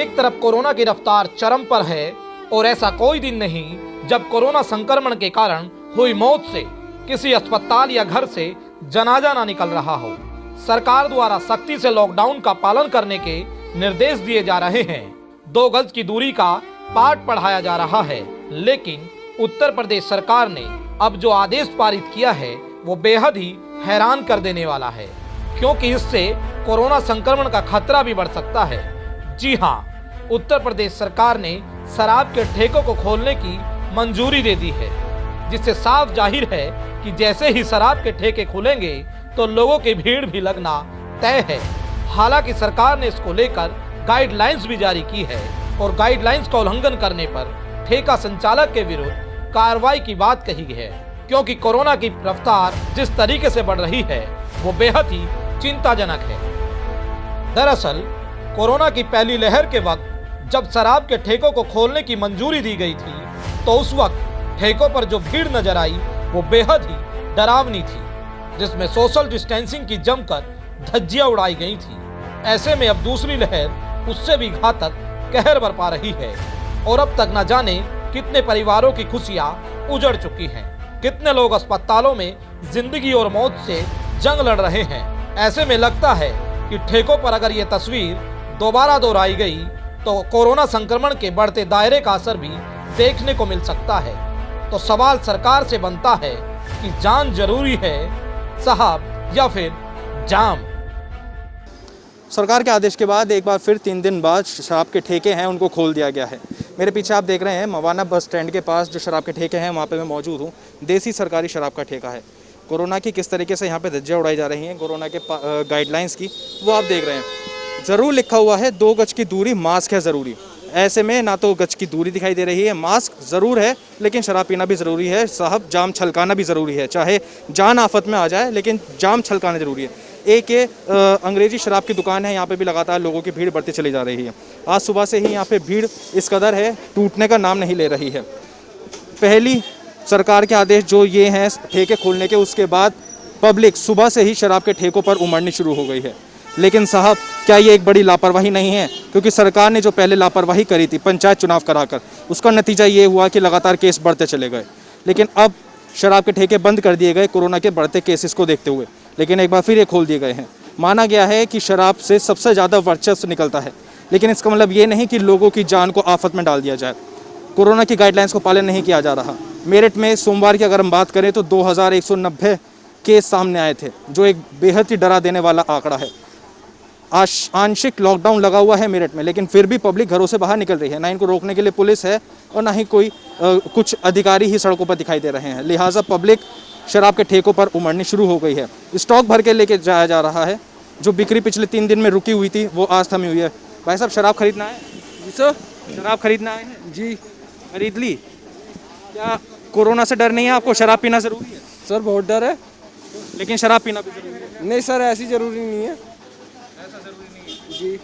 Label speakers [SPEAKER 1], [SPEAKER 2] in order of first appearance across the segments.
[SPEAKER 1] एक तरफ कोरोना की रफ्तार चरम पर है और ऐसा कोई दिन नहीं जब कोरोना संक्रमण के कारण हुई मौत से किसी अस्पताल या घर से जनाजा ना निकल रहा हो। सरकार द्वारा सख्ती से लॉकडाउन का पालन करने के निर्देश दिए जा रहे हैं। 2 गज की दूरी का पाठ पढ़ाया जा रहा है, लेकिन उत्तर प्रदेश सरकार ने अब जो आदेश पारित किया है वो बेहद ही हैरान कर देने वाला है, क्योंकि इससे कोरोना संक्रमण का खतरा भी बढ़ सकता है। जी हाँ, उत्तर प्रदेश सरकार ने शराब के ठेकों को खोलने की मंजूरी दे दी है, जिससे साफ जाहिर है कि जैसे ही शराब के ठेके खुलेंगे तो लोगों की भीड़ भी लगना तय है। हालांकि सरकार ने इसको लेकर गाइडलाइंस भी जारी की है और गाइडलाइंस का उल्लंघन करने पर ठेका संचालक के विरुद्ध कार्रवाई की बात कही है, क्योंकि कोरोना की रफ्तार जिस तरीके से बढ़ रही है वो बेहद ही चिंताजनक है। दरअसल कोरोना की पहली लहर के वक्त जब शराब के ठेकों को खोलने की मंजूरी दी गई थी तो उस वक्त ठेकों पर जो भीड़ नजर आई वो बेहद ही डरावनी थी, जिसमें सोशल डिस्टेंसिंग की जमकर धज्जियां उड़ाई गई थी। ऐसे में अब दूसरी लहर उससे भी घातक कहर बरपा रही है और अब तक न जाने कितने परिवारों की खुशियां उजड़ चुकी हैं, कितने लोग अस्पतालों में जिंदगी और मौत से जंग लड़ रहे हैं। ऐसे में लगता है कि ठेकों पर अगर ये तस्वीर दोबारा दोहराई गई तो कोरोना संक्रमण के बढ़ते दायरे का असर भी देखने को मिल सकता है। तो सवाल सरकार से बनता है कि जान जरूरी है साहब या फिर जाम।
[SPEAKER 2] सरकार के आदेश के बाद एक बार फिर 3 दिन बाद शराब के ठेके हैं उनको खोल दिया गया है। मेरे पीछे आप देख रहे हैं मवाना बस स्टैंड के पास जो शराब के ठेके हैं वहाँ पे मैं मौजूद हूँ। देसी सरकारी शराब का ठेका है। कोरोना की किस तरीके से यहाँ पे धज्जियाँ उड़ाई जा रही हैं कोरोना के गाइडलाइंस की, वो आप देख रहे हैं। ज़रूर लिखा हुआ है 2 गज की दूरी, मास्क है ज़रूरी। ऐसे में ना तो गज की दूरी दिखाई दे रही है, मास्क ज़रूर है, लेकिन शराब पीना भी ज़रूरी है साहब, जाम छलकाना भी ज़रूरी है। चाहे जान आफत में आ जाए लेकिन जाम छलकाना ज़रूरी है। एक अंग्रेजी शराब की दुकान है, यहाँ पे भी लगातार लोगों की भीड़ बढ़ती चली जा रही है। आज सुबह से ही यहाँ पे भीड़ इस कदर है, टूटने का नाम नहीं ले रही है। पहली सरकार के आदेश जो ये हैं ठेके खोलने के, उसके बाद पब्लिक सुबह से ही शराब के ठेकों पर उमड़नी शुरू हो गई है। लेकिन साहब, क्या ये एक बड़ी लापरवाही नहीं है? क्योंकि सरकार ने जो पहले लापरवाही करी थी पंचायत चुनाव कराकर, उसका नतीजा ये हुआ कि लगातार केस बढ़ते चले गए। लेकिन अब शराब के ठेके बंद कर दिए गए कोरोना के बढ़ते केसेस को देखते हुए, लेकिन एक बार फिर ये खोल दिए गए हैं। माना गया है कि शराब से सबसे ज़्यादा वर्चस्व निकलता है, लेकिन इसका मतलब ये नहीं कि लोगों की जान को आफत में डाल दिया जाए। कोरोना की गाइडलाइंस को पालन नहीं किया जा रहा। मेरठ में सोमवार की अगर हम बात करें तो 2190 केस सामने आए थे, जो एक बेहद ही डरा देने वाला आंकड़ा है। आंशिक लॉकडाउन लगा हुआ है मेरठ में, लेकिन फिर भी पब्लिक घरों से बाहर निकल रही है। ना इनको रोकने के लिए पुलिस है और ना ही कोई कुछ अधिकारी ही सड़कों पर दिखाई दे रहे हैं। लिहाजा पब्लिक शराब के ठेकों पर उमड़नी शुरू हो गई है। स्टॉक भर के लेके जाया जा रहा है। जो बिक्री पिछले 3 दिन में रुकी हुई थी वो आज थमी हुई है। भाई साहब, शराब खरीदना है? जी सर, शराब खरीदना है जी, खरीद ली। क्या कोरोना से डर नहीं है आपको? शराब पीना ज़रूरी है?
[SPEAKER 3] सर बहुत डर है,
[SPEAKER 2] लेकिन शराब पीना भी ज़रूरी है?
[SPEAKER 3] नहीं सर, ऐसी ज़रूरी नहीं है।
[SPEAKER 2] ऐसा ज़रूरी नहीं है
[SPEAKER 3] जी,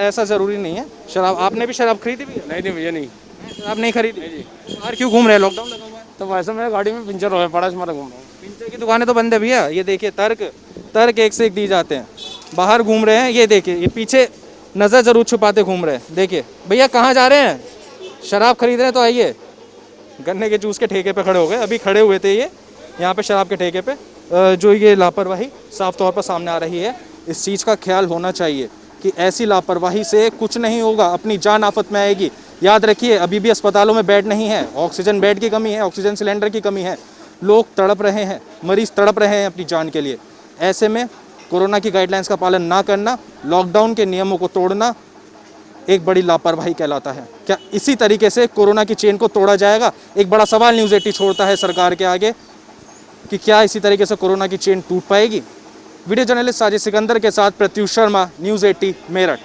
[SPEAKER 2] ऐसा ज़रूरी नहीं है। शराब आपने भी शराब खरीदी भी है?
[SPEAKER 3] नहीं भैया नहीं।
[SPEAKER 2] शराब नहीं खरीदी
[SPEAKER 3] जी।
[SPEAKER 2] बाहर क्यों घूम रहे हैं? लॉकडाउन लगा हुआ है
[SPEAKER 3] तो वैसे मेरे गाड़ी में पंचर हो पड़ा, इसमें घूम रहा हूँ।
[SPEAKER 2] पंचर की दुकानें तो बंद है भैया। ये देखिए, तर्क एक से एक दी जाते हैं। बाहर घूम रहे हैं, ये देखिए, ये पीछे नज़र ज़रूर छुपाते घूम रहे हैं। देखिए भैया, कहाँ जा रहे हैं? शराब खरीद रहे हैं तो आइए। गन्ने के जूस के ठेके पे खड़े हो गए, अभी खड़े हुए थे ये यहाँ पे शराब के ठेके पे। जो ये लापरवाही साफ तौर पर सामने आ रही है, इस चीज़ का ख्याल होना चाहिए कि ऐसी लापरवाही से कुछ नहीं होगा, अपनी जान आफत में आएगी। याद रखिए, अभी भी अस्पतालों में बेड नहीं है, ऑक्सीजन बेड की कमी है, ऑक्सीजन सिलेंडर की कमी है। लोग तड़प रहे हैं, मरीज तड़प रहे हैं अपनी जान के लिए। ऐसे में कोरोना की गाइडलाइंस का पालन ना करना, लॉकडाउन के नियमों को तोड़ना एक बड़ी लापरवाही कहलाता है। क्या इसी तरीके से कोरोना की चेन को तोड़ा जाएगा? एक बड़ा सवाल न्यूज़ 80 छोड़ता है सरकार के आगे कि क्या इसी तरीके से कोरोना की चेन टूट पाएगी? वीडियो जर्नलिस्ट साजिद सिकंदर के साथ प्रत्युष शर्मा, न्यूज़ 80 मेरठ।